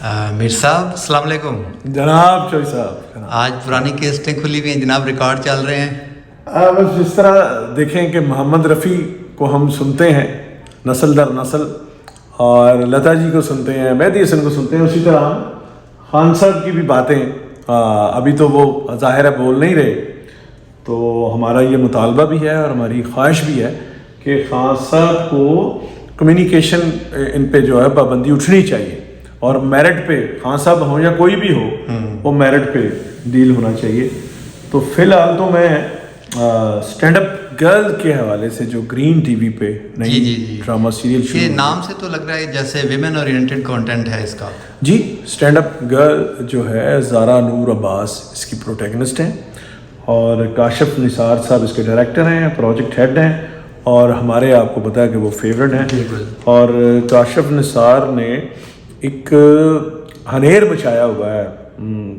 میر صاحب السلام علیکم جناب چوئی صاحب، آج پرانی کیسٹیں کھلی ہوئی ہیں جناب، ریکارڈ چل رہے ہیں. بس جس طرح دیکھیں کہ محمد رفیع کو ہم سنتے ہیں نسل در نسل اور لتا جی کو سنتے ہیں، مہدی حسن کو سنتے ہیں، اسی طرح ہم خان صاحب کی بھی باتیں ابھی تو وہ ظاہر ہے بول نہیں رہے، تو ہمارا یہ مطالبہ بھی ہے اور ہماری خواہش بھی ہے کہ خان صاحب کو کمیونیکیشن ان پہ جو ہے پابندی اٹھنی چاہیے اور میرٹ پہ، خان صاحب ہوں یا کوئی بھی ہو وہ میرٹ پہ ڈیل ہونا چاہیے. تو فی الحال تو میں اسٹینڈ اپ گرل کے حوالے سے جو گرین ٹی وی پہ نئی ڈرامہ سیریل یہ نام سے تو لگ رہا ہے جیسے ویمن اورینٹڈ کنٹینٹ ہے اس کا. جی، اسٹینڈ اپ گرل جو ہے زارا نور عباس اس کی پروٹیگنسٹ ہیں اور کاشف نثار صاحب اس کے ڈائریکٹر ہیں، پروجیکٹ ہیڈ ہیں اور ہمارے آپ کو پتہ ہے کہ وہ فیورٹ ہیں. اور کاشف نثار نے ایک ہنیر مچایا ہوا ہے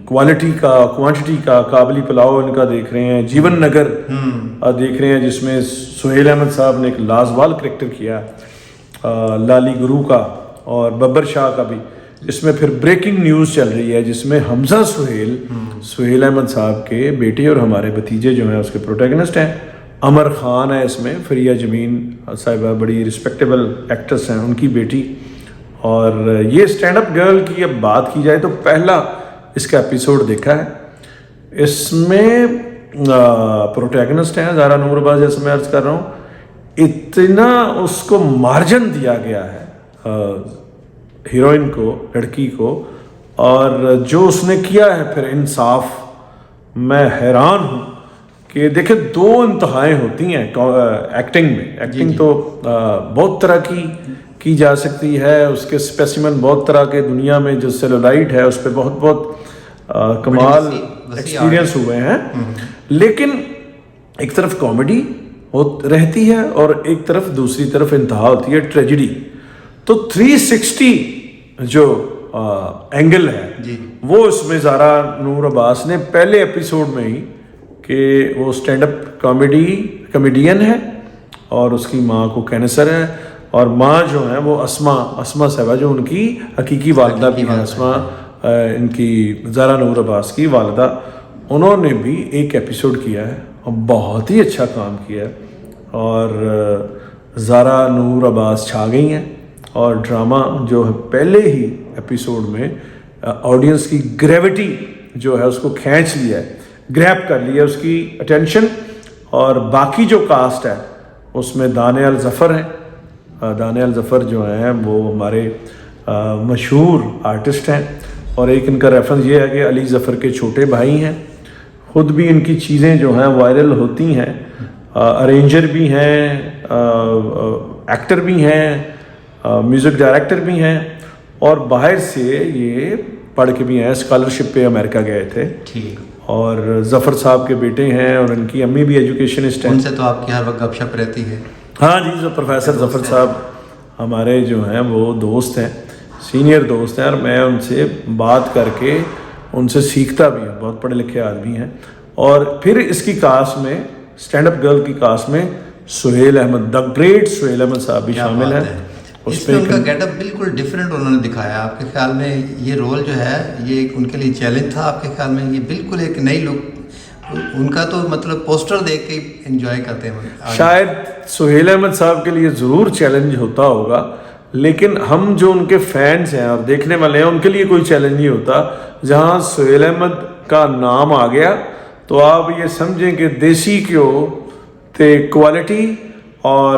کوالٹی کا، کوانٹٹی کا. قابلی پلاؤ ان کا دیکھ رہے ہیں، جیون نگر دیکھ رہے ہیں جس میں سہیل احمد صاحب نے ایک لازوال کریکٹر کیا، لالی گرو کا، اور ببر شاہ کا بھی. اس میں پھر بریکنگ نیوز چل رہی ہے جس میں حمزہ سہیل احمد صاحب کے بیٹے اور ہمارے بھتیجے جو ہیں اس کے پروٹیگنسٹ ہیں. عمر خان ہے اس میں، فریہ جمین صاحبہ بڑی رسپیکٹیبل ایکٹریس ہیں، ان کی بیٹی. اور یہ اسٹینڈ اپ گرل کی اب بات کی جائے تو پہلا اس کا ایپیسوڈ دیکھا ہے. اس میں پروٹیگنسٹ ہیں زارا نور عباس، جیسے میں عرض کر رہا ہوں. اتنا اس کو مارجن دیا گیا ہے ہیروئن کو، لڑکی کو، اور جو اس نے کیا ہے پھر انصاف، میں حیران ہوں کہ دیکھیں دو انتہائیں ہوتی ہیں ایکٹنگ میں. ایکٹنگ تو بہت طرح کی جا سکتی ہے، اس کے اسپیسیمن بہت طرح کے دنیا میں جو سیلولائٹ ہے اس پہ بہت کمال ایکسپیرینس ہوئے ہیں. لیکن ایک طرف کامیڈی رہتی ہے اور ایک طرف دوسری طرف انتہا ہوتی ہے ٹریجڈی. تو 360 جو اینگل ہے وہ اس میں زارا نور عباس نے پہلے ایپیسوڈ میں ہی، کہ وہ اسٹینڈ اپ کامیڈین ہے اور اس کی ماں کو کینسر ہے، اور ماں جو ہیں وہ اسما صاحبہ جو ان کی حقیقی والدہ بھی ہیں، اسما ان کی زارا نور عباس کی والدہ، انہوں نے بھی ایک ایپیسوڈ کیا ہے اور بہت ہی اچھا کام کیا ہے. اور زارا نور عباس چھا گئی ہیں اور ڈرامہ جو ہے پہلے ہی ایپیسوڈ میں آڈینس کی گریوٹی جو ہے اس کو کھینچ لیا ہے، گریب کر لیا اس کی اٹینشن. اور باقی جو کاسٹ ہے اس میں دانیال ظفر ہیں. دانیال ظفر جو ہیں وہ ہمارے مشہور آرٹسٹ ہیں، اور ایک ان کا ریفرنس یہ ہے کہ علی ظفر کے چھوٹے بھائی ہیں. خود بھی ان کی چیزیں جو ہیں وائرل ہوتی ہیں، ارینجر بھی ہیں، ایکٹر بھی ہیں، میوزک ڈائریکٹر بھی ہیں، اور باہر سے یہ پڑھ کے بھی ہیں، اسکالرشپ پہ امریکہ گئے تھے. اور ظفر صاحب کے بیٹے ہیں اور ان کی امی بھی ایجوکیشنسٹ ہیں. ان سے تو آپ کی ہر وقت گپ شپ رہتی ہے. ہاں جی، پروفیسر ظفر صاحب ہمارے جو ہیں وہ دوست ہیں، سینئر دوست ہیں، اور میں ان سے بات کر کے ان سے سیکھتا بھی ہوں. بہت پڑھے لکھے آدمی ہیں. اور پھر اس کی کاسٹ میں، اسٹینڈ اپ گرل کی کاسٹ میں، سہیل احمد، دا گریٹ سہیل احمد صاحب بھی شامل ہیں. اس میں ان کا گیٹ اپ بالکل ڈفرینٹ انہوں نے دکھایا. آپ کے خیال میں یہ رول جو ہے یہ ان کے لیے چیلنج تھا؟ آپ کے خیال میں یہ بالکل ایک نئی لک، ان کا تو مطلب پوسٹر دیکھ کے انجوائے کرتے ہیں. شاید سہیل احمد صاحب کے لیے ضرور چیلنج ہوتا ہوگا، لیکن ہم جو ان کے فینس ہیں اور دیکھنے والے ہیں ان کے لیے کوئی چیلنج نہیں ہوتا. جہاں سہیل احمد کا نام آ گیا تو آپ یہ سمجھیں کہ دیسی کیو تے کوالٹی اور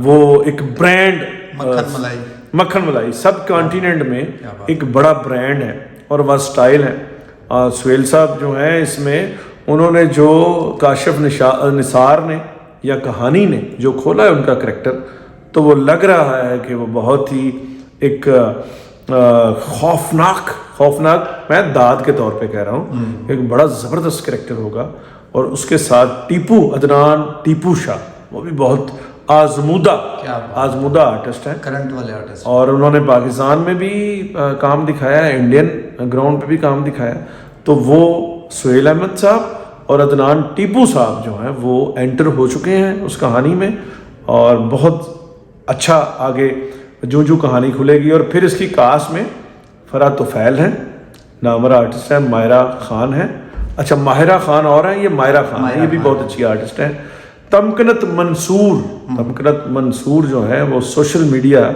وہ ایک برانڈ، مکھن ملائی سب کانٹیننٹ میں ایک بڑا برانڈ ہے اور وہ سٹائل ہے. سہیل صاحب جو ہیں اس میں انہوں نے جو کاشف نثار نے یا کہانی نے جو کھولا ہے ان کا کریکٹر، تو وہ لگ رہا ہے کہ وہ بہت ہی ایک خوفناک میں داد کے طور پہ کہہ رہا ہوں، ایک بڑا زبردست کریکٹر ہوگا. اور اس کے ساتھ عدنان ٹیپو شاہ، وہ بھی بہت آزمودہ آرٹسٹ ہیں، کرنٹ والے آرٹسٹ، اور انہوں نے پاکستان میں بھی کام دکھایا ہے، انڈین گراؤنڈ پہ بھی کام دکھایا. تو وہ سہیل احمد صاحب اور عدنان ٹیپو صاحب جو ہیں وہ انٹر ہو چکے ہیں اس کہانی میں، اور بہت اچھا آگے جو کہانی کھلے گی. اور پھر اس کی کاسٹ میں فرحت طفیل ہیں, نامور آرٹسٹ ہیں, ماہرہ خان ہیں, اچھا ماہرہ خان اور ہیں, یہ ماہرہ خان ہیں, یہ بھی بہت اچھی آرٹسٹ ہیں. تمکنت منصور جو ہیں وہ سوشل میڈیا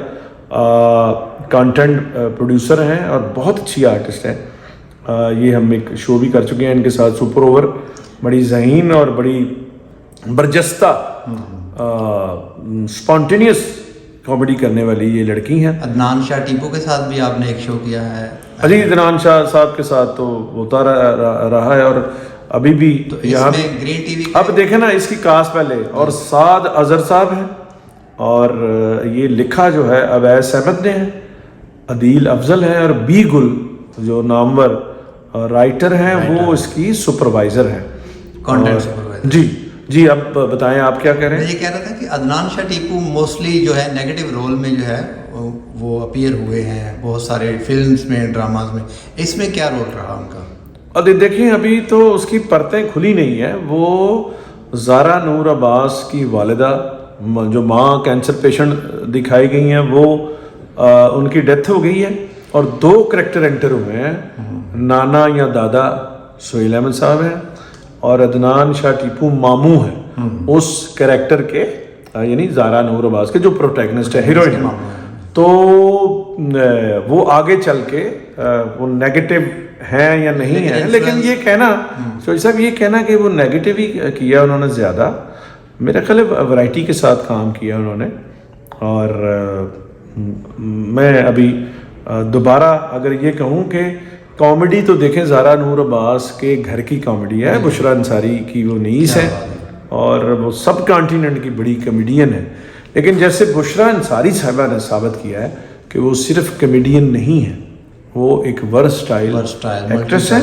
کانٹینٹ پروڈیوسر ہیں اور بہت اچھی آرٹسٹ ہیں. یہ ہم ایک شو بھی کر چکے ہیں ان کے ساتھ, سپر اوور. بڑی ذہین اور بڑی برجستہ سپونٹینیس کامیڈی کرنے والی یہ لڑکی ہیں. عدنان شاہ ٹیپو کے ساتھ بھی آپ نے ایک شو کیا ہے. علی عدنان شاہ صاحب کے ساتھ تو ہوتا رہا ہے اور ابھی بھی یہاں گرین ٹی وی. اب دیکھیں نا اس کی کاسٹ پہلے, اور سعد اظہر صاحب ہیں, اور یہ لکھا جو ہے اویس احمد نے ہے, عدیل افضل ہے, اور بی گل جو نامور رائٹر ہیں وہ اس کی سپروائزر ہیں, کانٹینٹ سپروائزر. جی اب بتائیں آپ کیا کہہ رہے ہیں. میں یہ کہہ رہا تھا کہ عدنان شاہ ٹیپو موسٹلی جو ہے نیگیٹو رول میں جو ہے وہ اپیئر ہوئے ہیں بہت سارے فلمز میں, ڈراماز میں. اس میں کیا رول رہا ان کا؟ اور دیکھیں ابھی تو اس کی پرتیں کھلی نہیں ہیں. وہ زارا نور عباس کی والدہ جو ماں کینسر پیشنٹ دکھائی گئی ہیں, وہ ان کی ڈیتھ ہو گئی ہے, اور 2 کریکٹر انٹر ہوئے ہیں. نانا یا دادا سہیل احمد صاحب ہیں, اور عدنان شاہ ٹیپو ماموں ہیں اس کریکٹر کے, یعنی زارا نور عباس کے جو پروٹیگنسٹ ہے, ہیروئن. تو وہ آگے چل کے وہ نیگیٹو ہیں یا نہیں ہیں, لیکن یہ کہنا سوچ صاحب, یہ کہنا کہ وہ نیگیٹو ہی کیا انہوں نے زیادہ, میرا خیال ہے ورائٹی کے ساتھ کام کیا انہوں نے. اور میں ابھی دوبارہ اگر یہ کہوں کہ کامیڈی تو دیکھیں زارا نور عباس کے گھر کی کامیڈی ہے, بشرا انصاری کی وہ نیس ہے, اور وہ سب کانٹیننٹ کی بڑی کمیڈین ہے. لیکن جیسے بشرا انصاری صاحبہ نے ثابت کیا ہے کہ وہ صرف کمیڈین نہیں ہے, وہ ایک ورسٹائل ایکٹریس ہے.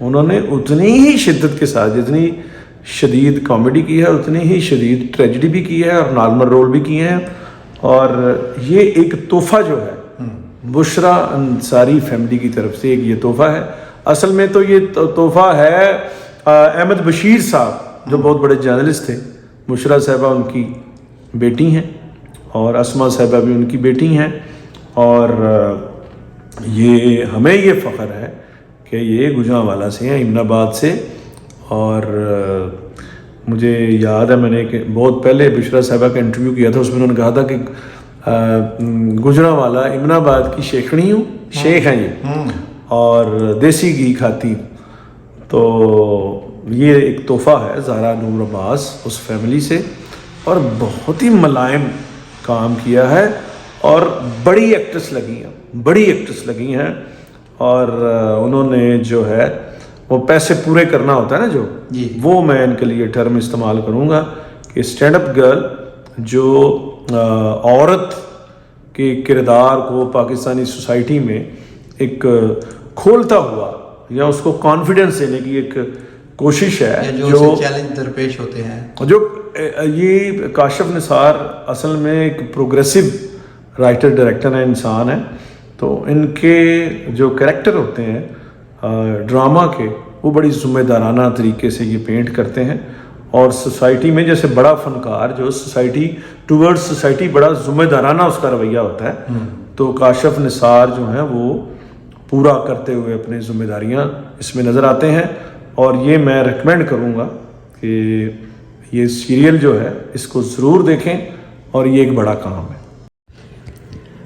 انہوں نے اتنی ہی شدت کے ساتھ جتنی شدید کامیڈی کی ہے اتنی ہی شدید ٹریجڈی بھی کی ہے اور نارمل رول بھی کیے ہیں. اور یہ ایک تحفہ جو ہے بشرا انصاری فیملی کی طرف سے, ایک یہ تحفہ ہے. اصل میں تو یہ تحفہ ہے احمد بشیر صاحب جو بہت بڑے جرنلسٹ تھے. بشرا صاحبہ ان کی بیٹی ہیں, اور اسما صاحبہ بھی ان کی بیٹی ہیں. اور یہ ہمیں یہ فخر ہے کہ یہ گجرانوالہ سے ہیں, امن آباد سے. اور مجھے یاد ہے میں نے کہ بہت پہلے بشرا صاحبہ کا انٹرویو کیا تھا, اس میں انہوں نے کہا تھا کہ گجرانوالہ امن آباد کی شیخنی ہوں, شیخ ہیں یہ, اور دیسی گھی کھاتی. تو یہ ایک تحفہ ہے زارا نور عباس اس فیملی سے, اور بہت ہی ملائم کام کیا ہے, اور بڑی ایکٹریس لگی ہیں. اور انہوں نے جو ہے وہ پیسے پورے کرنا ہوتا ہے نا جو, وہ میں ان کے لیے ٹرم استعمال کروں گا کہ اسٹینڈ اپ گرل جو عورت کے کردار کو پاکستانی سوسائٹی میں ایک کھولتا ہوا یا اس کو کانفیڈنس دینے کی ایک کوشش ہے, جو چیلنج درپیش ہوتے ہیں. جو یہ کاشف نثار اصل میں ایک پروگریسو رائٹر ڈائریکٹر ہیں, انسان ہیں. تو ان کے جو کریکٹر ہوتے ہیں ڈرامہ کے, وہ بڑی ذمہ دارانہ طریقے سے یہ پینٹ کرتے ہیں. اور سوسائٹی میں جیسے بڑا فنکار جو سوسائٹی ٹورڈ سوسائٹی بڑا ذمہ دارانہ اس کا رویہ ہوتا ہے, تو کاشف نثار جو ہیں وہ پورا کرتے ہوئے اپنی ذمہ داریاں اس میں نظر آتے ہیں. اور یہ میں ریکمینڈ کروں گا کہ یہ سیریل جو ہے اس کو ضرور دیکھیں, اور یہ ایک بڑا کام ہے.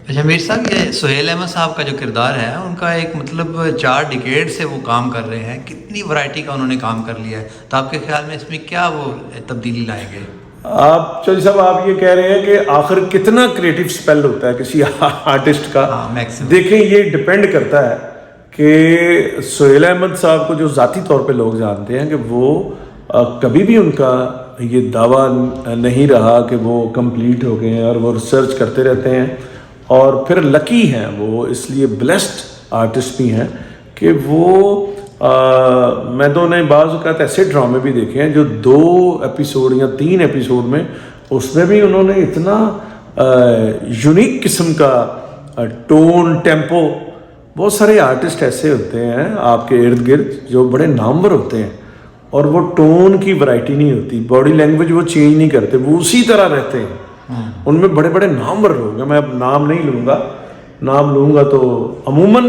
اچھا میر صاحب, یہ سہیل احمد صاحب کا جو کردار ہے ان کا ایک مطلب 4 ڈیکیڈ سے وہ کام کر رہے ہیں, کتنی ورائٹی کا انہوں نے کام کر لیا ہے. تو آپ کے خیال میں اس میں کیا وہ تبدیلی لائیں گے؟ آپ چوہدری صاحب آپ یہ کہہ رہے ہیں کہ آخر کتنا کریٹو سپیل ہوتا ہے کسی آرٹسٹ کا. دیکھیں یہ ڈپینڈ کرتا ہے کہ سہیل احمد صاحب کو جو ذاتی طور پہ لوگ جانتے ہیں کہ وہ کبھی بھی ان کا یہ دعویٰ نہیں رہا کہ وہ کمپلیٹ ہو گئے ہیں, اور وہ ریسرچ کرتے رہتے ہیں. اور پھر لکی ہیں وہ, اس لیے بلیسڈ آرٹسٹ بھی ہیں کہ وہ میں تو نے بعض اوقات ایسے ڈرامے بھی دیکھے ہیں جو 2 ایپیسوڈ یا 3 ایپیسوڈ میں, اس میں بھی انہوں نے اتنا یونیک قسم کا ٹون, ٹیمپو. بہت سارے آرٹسٹ ایسے ہوتے ہیں آپ کے ارد گرد جو بڑے نامور ہوتے ہیں, اور وہ ٹون کی ورائٹی نہیں ہوتی, باڈی لینگویج وہ چینج نہیں کرتے, وہ اسی طرح رہتے ہیں. ان میں بڑے بڑے نامور لوگ ہیں, میں اب نام نہیں لوں گا, نام لوں گا تو عموماً